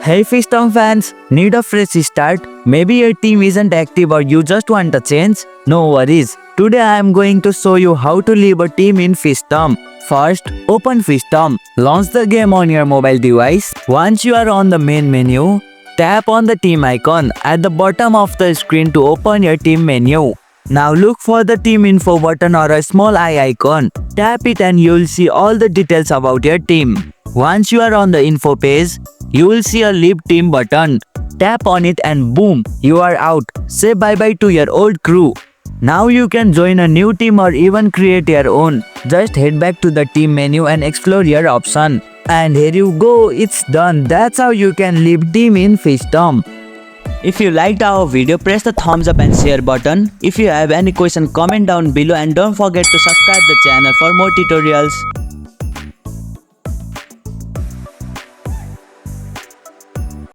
Hey Fishdom fans, need a fresh start? Maybe your team isn't active or you just want a change? No worries. Today I am going to show you how to leave a team in Fishdom. First, open Fishdom. Launch the game on your mobile device. Once you are on the main menu, tap on the team icon at the bottom of the screen to open your team menu. Now look for the team info button or a small eye icon. Tap it and you will see all the details about your team. Once you are on the info page, you will see a leave team button. Tap on it and boom, you are out. Say bye bye to your old crew. Now you can join a new team or even create your own. Just head back to the team menu and explore your option. And here you go, it's done. That's how you can leave team in Fishdom. If you liked our video, press the thumbs up and share button. If you have any question, comment down below and don't forget to subscribe the channel for more tutorials.